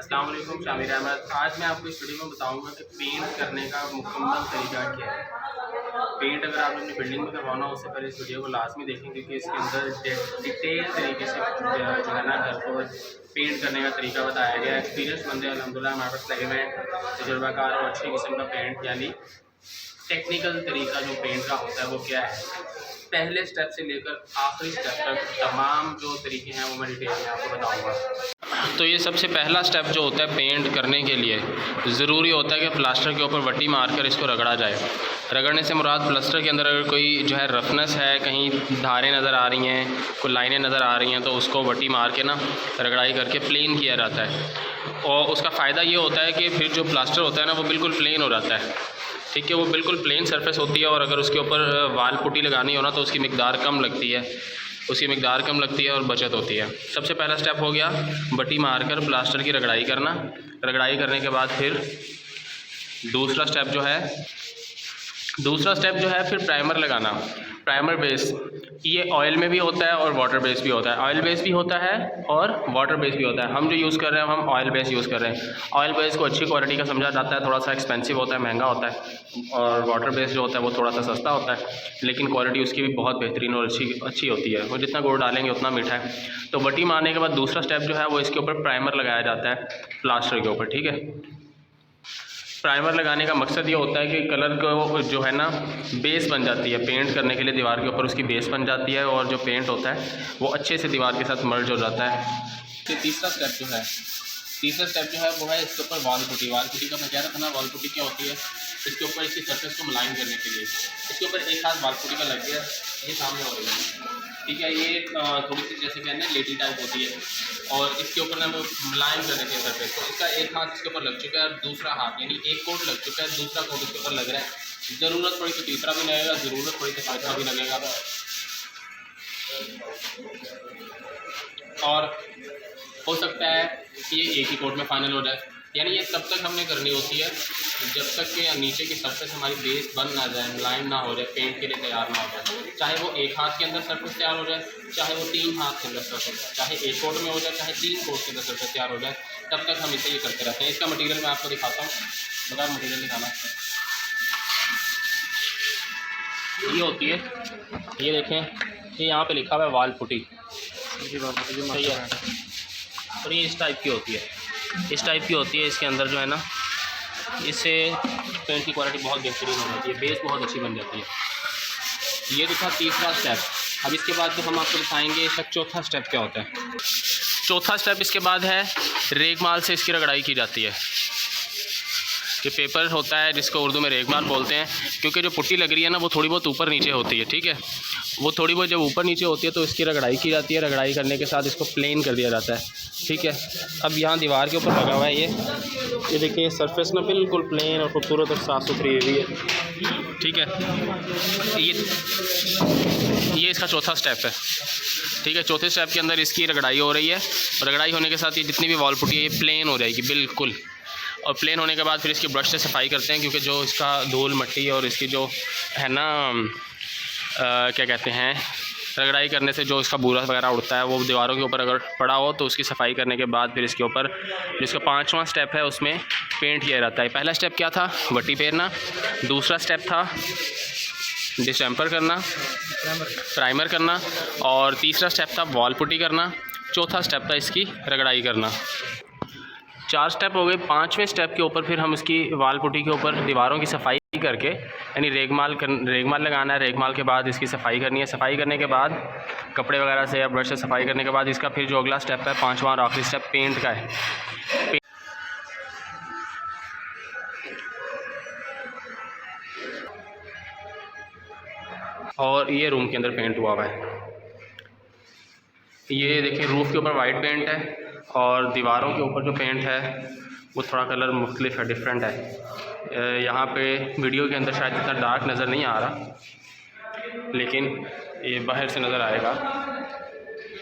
अस्सलाम वालेकुम, शामिर अहमद। आज मैं आपको इस वीडियो में बताऊंगा कि पेंट करने का मुकम्मल तरीका क्या है। पेंट अगर आपने अपनी बिल्डिंग में करवाना हो, उससे पहले इस वीडियो को लाजमी देखें, क्योंकि इसके अंदर डिटेल तरीके से जो है ना घर को पेंट करने का तरीका बताया गया है। एक्सपीरियंस बंदे अल्हम्दुलिल्लाह हमारे पास लगे हुए हैं, तजुर्बाकार और अच्छे किस्म का पेंट, यानी टेक्निकल तरीका जो पेंट का होता है वो क्या है। पहले स्टेप से लेकर आखिरी स्टेप तक तमाम जो तरीके हैं वो मैं डिटेल में आपको बताऊंगा। तो ये सबसे पहला स्टेप जो होता है पेंट करने के लिए ज़रूरी होता है कि प्लास्टर के ऊपर वट्टी मारकर इसको रगड़ा जाए। रगड़ने से मुराद प्लास्टर के अंदर अगर कोई जो है रफनेस है, कहीं धारें नज़र आ रही हैं, कोई लाइनें नज़र आ रही हैं, तो उसको वट्टी मार के ना रगड़ाई करके प्लेन किया जाता है। और उसका फ़ायदा ये होता है कि फिर जो प्लास्टर होता है ना वो बिल्कुल प्लेन हो जाता है। ठीक है, वो बिल्कुल प्लेन सरफेस होती है। और अगर उसके ऊपर वाल पुट्टी लगानी हो ना तो उसकी मिकदार कम लगती है, और बचत होती है। सबसे पहला स्टेप हो गया बट्टी मारकर प्लास्टर की रगड़ाई करना। रगड़ाई करने के बाद फिर दूसरा स्टेप जो है फिर प्राइमर लगाना। प्राइमर बेस ये ऑयल में भी होता है और वाटर बेस भी होता है। ऑयल बेस भी होता है और वाटर बेस भी होता है। हम जो यूज़ कर रहे हैं हम ऑयल बेस यूज़ कर रहे हैं। ऑयल बेस को अच्छी क्वालिटी का समझा जाता है, थोड़ा सा एक्सपेंसिव होता है, महंगा होता है। और वाटर बेस जो होता है वो थोड़ा सा सस्ता होता है, लेकिन क्वालिटी उसकी भी बहुत बेहतरीन और अच्छी होती है। वो जितना गुड़ डालेंगे उतना मीठा है। तो बट्टी मारने के बाद दूसरा स्टेप जो है वो इसके ऊपर प्राइमर लगाया जाता है, प्लास्टर के ऊपर। ठीक है, प्राइमर लगाने का मकसद ये होता है कि कलर को जो है ना बेस बन जाती है पेंट करने के लिए, दीवार के ऊपर उसकी बेस बन जाती है और जो पेंट होता है वो अच्छे से दीवार के साथ मर्ज हो जाता है। तो तीसरा स्टेप जो है वो है इसके ऊपर वाल पुट्टी का मैं कह रहा था ना, वाल पुट्टी क्या होती है, इसके ऊपर इसकी सरफेस को मुलायम करने के लिए इसके ऊपर एक हाथ वाल पुट्टी का लग गया, ये सामने हो रही है। ठीक है, ये थोड़ी सी जैसे कहते हैं लेटी टाइप होती है और इसके ऊपर ना वो मुलायम करने के सरफेस, तो इसका एक हाथ इसके ऊपर लग चुका है और दूसरा हाथ यानी एक कोट लग चुका है, दूसरा कोट इसके ऊपर लग रहा है। ज़रूरत पड़ी तो तीसरा भी लगेगा, ज़रूरत पड़ी तो चौथा भी लगेगा। और हो सकता है कि ये एक ही कोट में फाइनल हो जाए, यानी ये तब तक हमने करनी होती है जब तक कि नीचे की सरफेस हमारी बेस बन ना जाए, मुलायम ना हो जाए, पेंट के लिए तैयार ना हो जाए। चाहे वो एक हाथ के अंदर सरफेस तैयार हो जाए, चाहे वो 3 हाथ के अंदर सरफेस, चाहे एक कोट में हो जाए, चाहे 3 कोट के अंदर सरफेस तैयार हो जाए, तब तक हम इसे ये करते रहते हैं। इसका मटीरियल मैं आपको दिखाता हूँ, बता मटीरियल दिखाना। ये होती है, ये देखें, ये यहाँ पे लिखा हुआ है वाल पुट्टी, सही है। और ये इस टाइप की होती है, इसके अंदर जो है ना इससे पेंट की क्वालिटी बहुत बेहतरीन हो जाती है, बेस बहुत अच्छी बन जाती है। ये तो था तीसरा स्टेप। अब इसके बाद जो हम आपको दिखाएंगे इसका चौथा स्टेप क्या होता है। चौथा स्टेप इसके बाद है रेगमाल से इसकी रगड़ाई की जाती है। ये पेपर होता है जिसको उर्दू में रेगमाल बोलते हैं, क्योंकि जो पुट्टी लग रही है ना वो थोड़ी बहुत ऊपर नीचे होती है। ठीक है, वो थोड़ी बहुत जब ऊपर नीचे होती है तो इसकी रगड़ाई की जाती है। रगड़ाई करने के साथ इसको प्लेन कर दिया जाता है। ठीक है, अब यहाँ दीवार के ऊपर लगा हुआ है ये देखिए, सरफेस ना बिल्कुल प्लेन और खूबसूरत और साफ़ सुथरी हुई है। ठीक है, ये इसका चौथा स्टेप है। ठीक है, चौथे स्टेप के अंदर इसकी रगड़ाई हो रही है। रगड़ाई होने के साथ ये जितनी भी वॉल पुट्टी है ये प्लेन हो जाएगी बिल्कुल। और प्लेन होने के बाद फिर इसकी ब्रश से सफाई करते हैं, क्योंकि जो इसका धूल मिट्टी और इसकी जो है ना क्या कहते हैं, रगड़ाई करने से जो इसका बूरा वगैरह उड़ता है वो दीवारों के ऊपर अगर पड़ा हो तो उसकी सफाई करने के बाद फिर इसके ऊपर जिसका 5वां स्टेप है उसमें पेंट किया जाता है। पहला स्टेप क्या था, वट्टी फेरना। दूसरा स्टेप था डिस्टेम्पर करना, प्राइमर करना। और तीसरा स्टेप था वॉल पुट्टी करना। चौथा स्टेप था इसकी रगड़ाई करना। 4 स्टेप हो गए। 5वें स्टेप के ऊपर फिर हम इसकी वाल पुट्टी के ऊपर दीवारों की सफाई करके, यानी रेगमाल लगाना है। रेगमाल के बाद इसकी सफाई करनी है। सफाई करने के बाद कपड़े वगैरह से या ब्रश से सफाई करने के बाद इसका फिर जो अगला स्टेप है 5वां और आखिरी स्टेप पेंट का है। और ये रूम के अंदर पेंट हुआ है। ये देखिए, रूफ़ के ऊपर वाइट पेंट है और दीवारों के ऊपर जो पेंट है वो थोड़ा कलर मुख्तलिफ है, डिफरेंट है। यहाँ पे वीडियो के अंदर शायद इतना डार्क नज़र नहीं आ रहा, लेकिन ये बाहर से नज़र आएगा।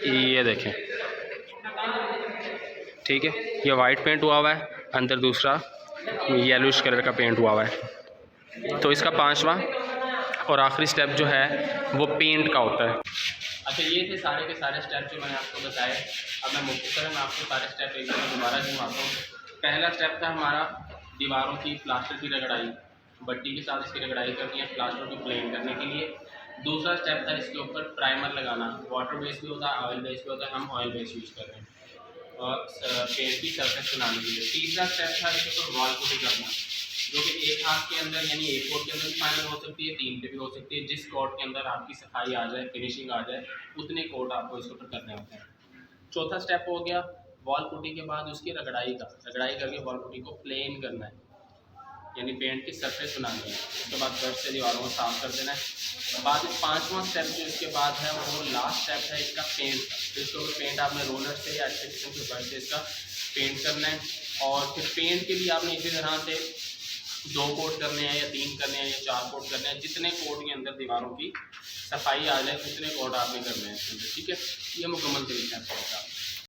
ये देखें, ठीक है, ये वाइट पेंट हुआ हुआ है, अंदर दूसरा येलोइश कलर का पेंट हुआ हुआ है। तो इसका 5वां और आखिरी स्टेप जो है वो पेंट का होता है। अच्छा, ये थे सारे के सारे स्टेप जो मैंने आपको बताए। अब मैं मुख्तसरन आपको सारे स्टेप एक बार दोबारा गिनवाता हूँ। पहला स्टेप था हमारा दीवारों की प्लास्टर की रगड़ाई, बट्टी के साथ इसकी रगड़ाई करनी है प्लास्टर को प्लेन करने के लिए। दूसरा स्टेप था इसके ऊपर प्राइमर लगाना, वाटर बेस भी होता है, ऑयल बेस भी होता है, हम ऑयल बेस यूज़ कर रहे हैं और पेंट की सरफेस बनाने के लिए। तीसरा स्टेप था इसके ऊपर वॉल पुटी करना, जो कि एक हाथ के अंदर यानी एक कोट के अंदर भी फाइनल हो सकती है, 3 पे भी हो सकती है। जिस कोट के अंदर आपकी सफाई आ जाए, फिनिशिंग आ जाए, उतने कोट आपको इसके ऊपर करने होते हैं। चौथा स्टेप हो गया वॉल पुटी के बाद उसकी रगड़ाई का, रगड़ाई करके वॉल पुटी को प्लेन करना है, यानी पेंट की सरफेस बनानी है। उसके बाद ब्रश से दीवारों को साफ कर देना है। बाद में पाँचवा स्टेप जो इसके बाद है वो लास्ट स्टेप है इसका पेंट का। तो इसके ऊपर पेंट आपने रोलर से या अच्छे किस्म के ब्रश से इसका पेंट करना है। और फिर पेंट के लिए आपने इसी तरह से 2 कोट करने हैं या 3 करने हैं या 4 कोट करने हैं, जितने कोट के अंदर दीवारों की सफाई आ जाए उतने कोट आपने करने हैं इसके अंदर, ठीक है। ये मुकम्मल तरीका है।